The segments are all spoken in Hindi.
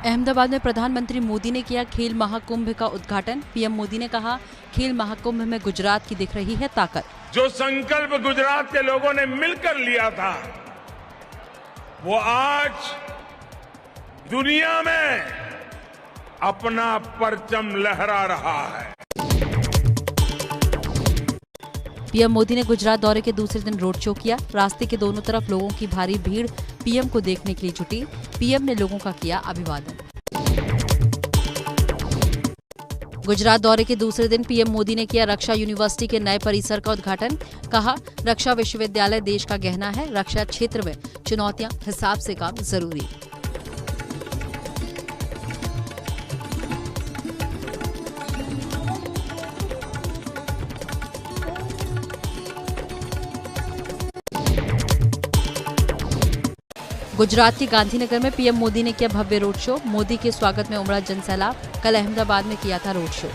अहमदाबाद में प्रधानमंत्री मोदी ने किया खेल महाकुंभ का उद्घाटन। पीएम मोदी ने कहा, खेल महाकुंभ में गुजरात की दिख रही है ताकत। जो संकल्प गुजरात के लोगों ने मिलकर लिया था, वो आज दुनिया में अपना परचम लहरा रहा है। पीएम मोदी ने गुजरात दौरे के दूसरे दिन रोड शो किया। रास्ते के दोनों तरफ लोगों की भारी भीड़ पीएम को देखने के लिए जुटी। पीएम ने लोगों का किया अभिवादन। गुजरात दौरे के दूसरे दिन पीएम मोदी ने किया रक्षा यूनिवर्सिटी के नए परिसर का उद्घाटन। कहा, रक्षा विश्वविद्यालय देश का गहना है। रक्षा क्षेत्र में चुनौतियां हिसाब से काम जरूरी। गुजरात के गांधीनगर में पीएम मोदी ने किया भव्य रोड शो। मोदी के स्वागत में उमड़ा जनसैलाब। कल अहमदाबाद में किया था रोड शो।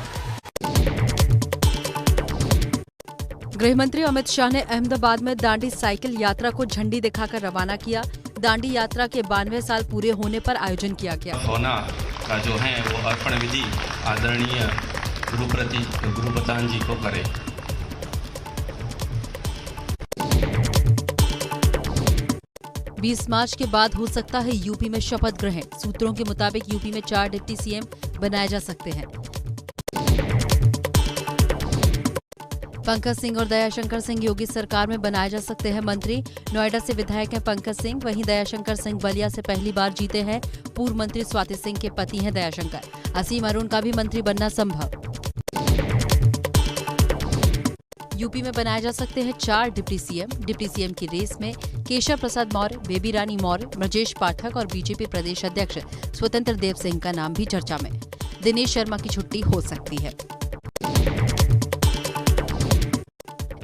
गृह मंत्री अमित शाह ने अहमदाबाद में दांडी साइकिल यात्रा को झंडी दिखाकर रवाना किया। दांडी यात्रा के 92 साल पूरे होने पर आयोजन किया गया। होना का जो है वो अर्पण विधि आदरणीय गुरुप्रधान जी को करे। 20 मार्च के बाद हो सकता है यूपी में शपथ ग्रहण। सूत्रों के मुताबिक यूपी में 4 डिप्टी सीएम बनाए जा सकते हैं। पंकज सिंह और दयाशंकर सिंह योगी सरकार में बनाए जा सकते हैं मंत्री। नोएडा से विधायक हैं पंकज सिंह, वहीं दयाशंकर सिंह बलिया से पहली बार जीते हैं। पूर्व मंत्री स्वाति सिंह के पति हैं दयाशंकर। असीम अरुण का भी मंत्री बनना संभव। यूपी में बनाए जा सकते हैं 4 डिप्टी सीएम। डिप्टी सीएम की रेस में केशव प्रसाद मौर्य, बेबी रानी मौर्य, ब्रजेश पाठक और बीजेपी प्रदेश अध्यक्ष स्वतंत्र देव सिंह का नाम भी चर्चा में। दिनेश शर्मा की छुट्टी हो सकती है।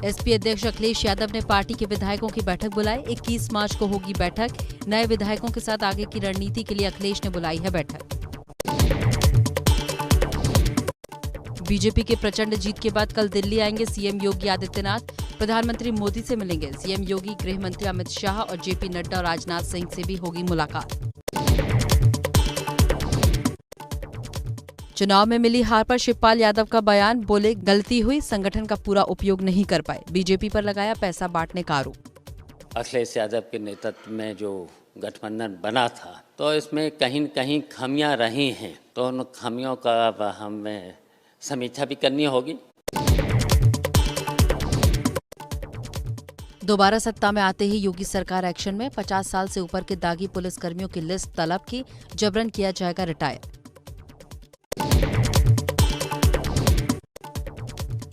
एसपी अध्यक्ष अखिलेश यादव ने पार्टी के विधायकों की बैठक बुलाई। 21 मार्च को होगी बैठक। नए विधायकों के साथ आगे की रणनीति के लिए अखिलेश ने बुलाई है बैठक। बीजेपी के प्रचंड जीत के बाद कल दिल्ली आएंगे सीएम योगी आदित्यनाथ। प्रधानमंत्री मोदी से मिलेंगे सीएम योगी। गृह मंत्री अमित शाह और जेपी नड्डा और राजनाथ सिंह से भी होगी मुलाकात। चुनाव में मिली हार पर शिवपाल यादव का बयान। बोले, गलती हुई, संगठन का पूरा उपयोग नहीं कर पाए। बीजेपी पर लगाया पैसा बांटने का आरोप। अखिलेश यादव के नेतृत्व में जो गठबंधन बना था, तो इसमें कहीं न कहीं खामियां रही हैं, तो उन खामियों का हमें समीक्षा भी करनी होगी। दोबारा सत्ता में आते ही योगी सरकार एक्शन में। 50 साल से ऊपर के दागी पुलिसकर्मियों की लिस्ट तलब की। जबरन किया जाएगा रिटायर।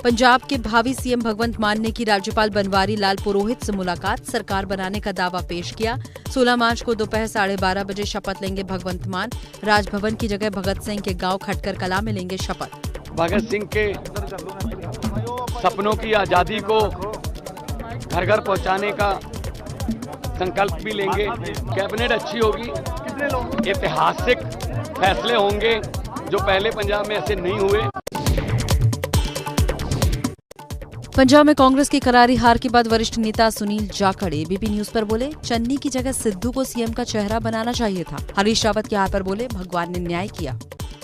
पंजाब के भावी सीएम भगवंत मान ने की राज्यपाल बनवारी लाल पुरोहित से मुलाकात। सरकार बनाने का दावा पेश किया। 16 मार्च को दोपहर 12:30 बजे शपथ लेंगे भगवंत मान। राजभवन की जगह भगत सिंह के गांव खटकर कला में लेंगे शपथ। भगत सिंह के सपनों की आज़ादी को घर घर पहुंचाने का संकल्प भी लेंगे। कैबिनेट अच्छी होगी, ऐतिहासिक फैसले होंगे जो पहले पंजाब में ऐसे नहीं हुए। पंजाब में कांग्रेस की करारी हार के बाद वरिष्ठ नेता सुनील जाखड़ एबीपी न्यूज पर बोले, चन्नी की जगह सिद्धू को सीएम का चेहरा बनाना चाहिए था। हरीश रावत के हार पर बोले, भगवान ने न्याय किया।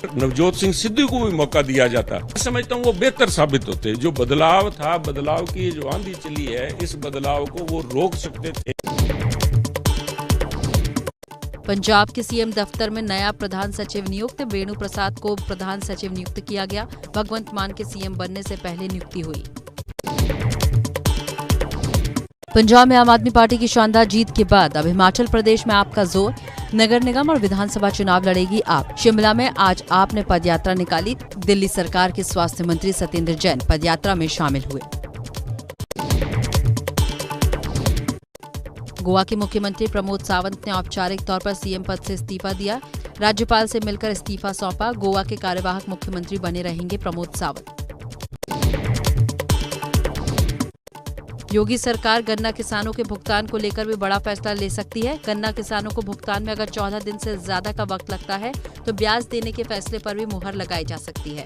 नवजोत सिंह सिद्धू को भी मौका दिया जाता, मैं समझता हूँ वो बेहतर साबित होते। जो बदलाव था, बदलाव की जो आंधी चली है, इस बदलाव को वो रोक सकते थे। पंजाब के सीएम दफ्तर में नया प्रधान सचिव नियुक्त। वेणु प्रसाद को प्रधान सचिव नियुक्त किया गया। भगवंत मान के सीएम बनने से पहले नियुक्ति हुई। पंजाब में आम आदमी पार्टी की शानदार जीत के बाद अब हिमाचल प्रदेश में आप का जोर। नगर निगम और विधानसभा चुनाव लड़ेगी आप। शिमला में आज आप ने पदयात्रा निकाली। दिल्ली सरकार के स्वास्थ्य मंत्री सत्येंद्र जैन पदयात्रा में शामिल हुए। गोवा के मुख्यमंत्री प्रमोद सावंत ने औपचारिक तौर पर सीएम पद से इस्तीफा दिया। राज्यपाल से मिलकर इस्तीफा सौंपा। गोवा के कार्यवाहक मुख्यमंत्री बने रहेंगे प्रमोद सावंत। योगी सरकार गन्ना किसानों के भुगतान को लेकर भी बड़ा फैसला ले सकती है। गन्ना किसानों को भुगतान में अगर 14 दिन से ज्यादा का वक्त लगता है तो ब्याज देने के फैसले पर भी मुहर लगाई जा सकती है।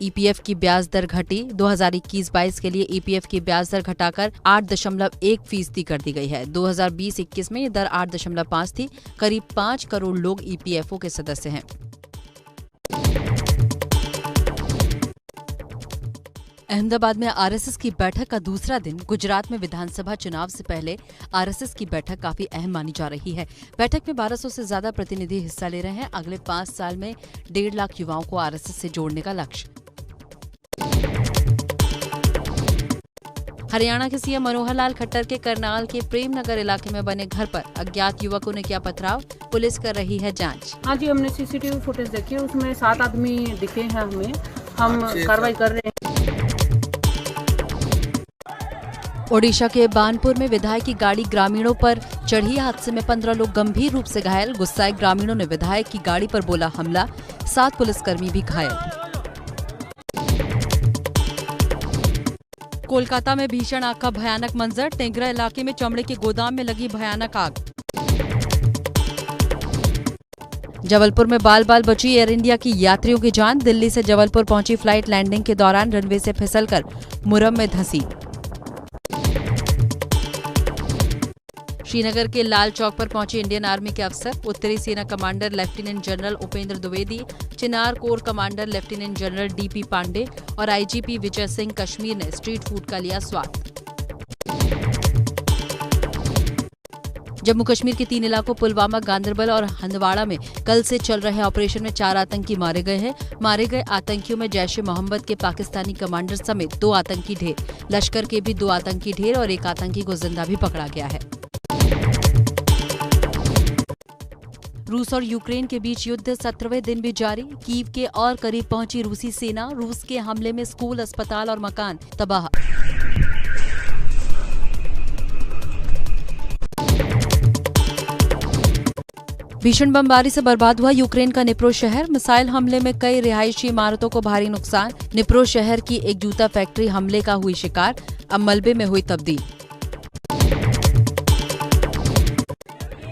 ईपीएफ की ब्याज दर घटी। 2021-22 के लिए ईपीएफ की ब्याज दर घटाकर 8.1% कर दी गई है। 2020-21 में ये दर 8.5 थी। करीब 5 करोड़ लोग ईपीएफओ के सदस्य हैं। अहमदाबाद में आरएसएस की बैठक का दूसरा दिन। गुजरात में विधानसभा चुनाव से पहले आरएसएस की बैठक काफी अहम मानी जा रही है। बैठक में 1200 से ज्यादा प्रतिनिधि हिस्सा ले रहे हैं। अगले 5 साल में 1.5 लाख युवाओं को आरएसएस से जोड़ने का लक्ष्य। हरियाणा के सीएम मनोहर लाल खट्टर के करनाल के प्रेमनगर इलाके में बने घर पर अज्ञात युवकों ने किया पथराव। पुलिस कर रही है जांच। हाँ जी, हमने सीसीटीवी फुटेज देखी है, उसमें 7 आदमी दिखे हैं हमें। हम कार्रवाई कर रहे हैं। ओडिशा के बानपुर में विधायक की गाड़ी ग्रामीणों पर चढ़ी। हादसे में 15 लोग गंभीर रूप से घायल। गुस्साए ग्रामीणों ने विधायक की गाड़ी पर बोला हमला। 7 पुलिसकर्मी भी घायल। कोलकाता में भीषण आग का भयानक मंजर। टेंगरा इलाके में चमड़े के गोदाम में लगी भयानक आग। जबलपुर में बाल बाल बची एयर इंडिया की यात्रियों की जान। दिल्ली से जबलपुर पहुंची फ्लाइट लैंडिंग के दौरान रनवे से फिसलकर मुरम में धंसी। श्रीनगर के लाल चौक पर पहुंचे इंडियन आर्मी के अफसर। उत्तरी सेना commander lieutenant general Upendra Dwivedi, Chinar corps commander lieutenant general DP Pande और आईजीपी विजय सिंह कश्मीर ने स्ट्रीट फूड का लिया स्वाद। जम्मू कश्मीर के 3 इलाकों पुलवामा, गांदरबल और हंदवाड़ा में कल से चल रहे ऑपरेशन में 4 आतंकी मारे गए हैं। मारे गए आतंकियों में जैश-ए-मोहम्मद के पाकिस्तानी कमांडर समेत 2 आतंकी ढेर, लश्कर के भी 2 आतंकी ढेर और 1 आतंकी को जिंदा भी पकड़ा गया है। रूस और यूक्रेन के बीच युद्ध 17वें दिन भी जारी। कीव के और करीब पहुंची रूसी सेना। रूस के हमले में स्कूल, अस्पताल और मकान तबाह। भीषण बमबारी से बर्बाद हुआ यूक्रेन का निप्रो शहर। मिसाइल हमले में कई रिहायशी इमारतों को भारी नुकसान। निप्रो शहर की एक जूता फैक्ट्री हमले का हुई शिकार। अब मलबे में हुई तब्दील।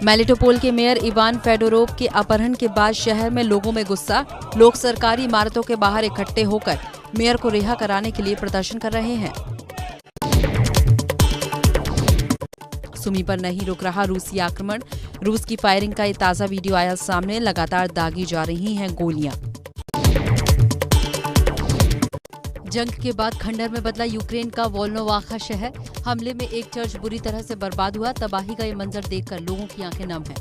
मेलिटोपोल के मेयर इवान फेडोरोव के अपहरण के बाद शहर में लोगों में गुस्सा। लोग सरकारी इमारतों के बाहर इकट्ठे होकर मेयर को रिहा कराने के लिए प्रदर्शन कर रहे हैं। सुमी पर नहीं रुक रहा रूसी आक्रमण। रूस की फायरिंग का ये ताजा वीडियो आया सामने। लगातार दागी जा रही हैं गोलियां। जंग के बाद खंडर में बदला यूक्रेन का वोल्नोवाखा शहर। हमले में एक चर्च बुरी तरह से बर्बाद हुआ। तबाही का ये मंजर देखकर लोगों की आंखें नम हैं।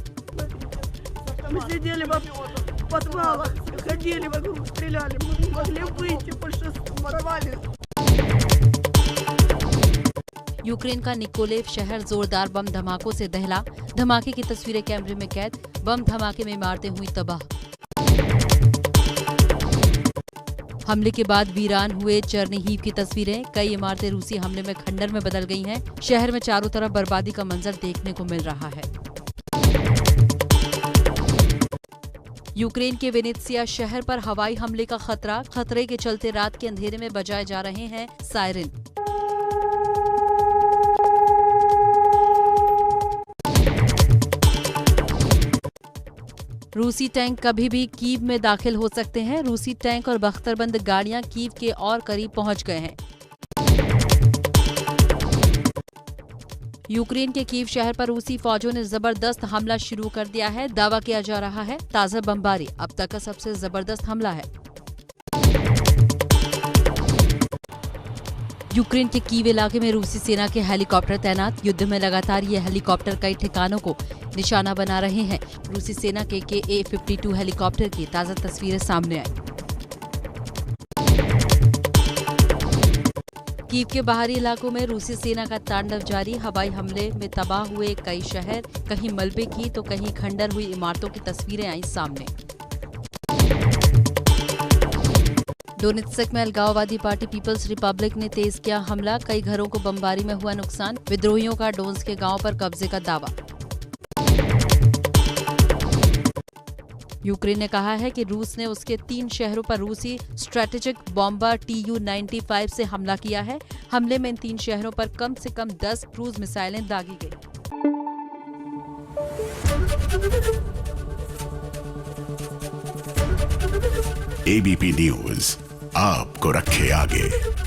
यूक्रेन का निकोलेव शहर जोरदार बम धमाकों से दहला। धमाके की तस्वीरें कैमरे में कैद। बम धमाके में इमारतें हुई तबाह। हमले के बाद वीरान हुए चर्निहीव की तस्वीरें। कई इमारतें रूसी हमले में खंडर में बदल गई हैं। शहर में चारों तरफ बर्बादी का मंजर देखने को मिल रहा है। यूक्रेन के वेनेत्सिया शहर पर हवाई हमले का खतरा। खतरे के चलते रात के अंधेरे में बजाए जा रहे हैं सायरन। रूसी टैंक कभी भी कीव में दाखिल हो सकते हैं। रूसी टैंक और बख्तरबंद गाड़ियां कीव के और करीब पहुंच गए हैं। यूक्रेन के कीव शहर पर रूसी फौजों ने जबरदस्त हमला शुरू कर दिया है। दावा किया जा रहा है ताजा बमबारी अब तक का सबसे जबरदस्त हमला है। यूक्रेन के कीव इलाके में रूसी सेना के हेलीकॉप्टर तैनात। युद्ध में लगातार ये हेलीकॉप्टर कई ठिकानों को निशाना बना रहे हैं। रूसी सेना के KA-52 हेलीकॉप्टर की ताजा तस्वीरें सामने आई। कीव के बाहरी इलाकों में रूसी सेना का तांडव जारी। हवाई हमले में तबाह हुए कई शहर, कहीं मलबे की तो कहीं खंडर हुई इमारतों की तस्वीरें आई सामने। डोनेत्स्क में अलगाववादी पार्टी पीपल्स रिपब्लिक ने तेज किया हमला। कई घरों को बमबारी में हुआ नुकसान। विद्रोहियों का डोन्स के गांव पर कब्जे का दावा। यूक्रेन ने कहा है कि रूस ने उसके 3 शहरों पर रूसी स्ट्रेटेजिक बॉम्बर Tu-95 से हमला किया है। हमले में इन 3 शहरों पर कम से कम 10 क्रूज मिसाइलें दागी गई। ABP News, आपको रखे आगे।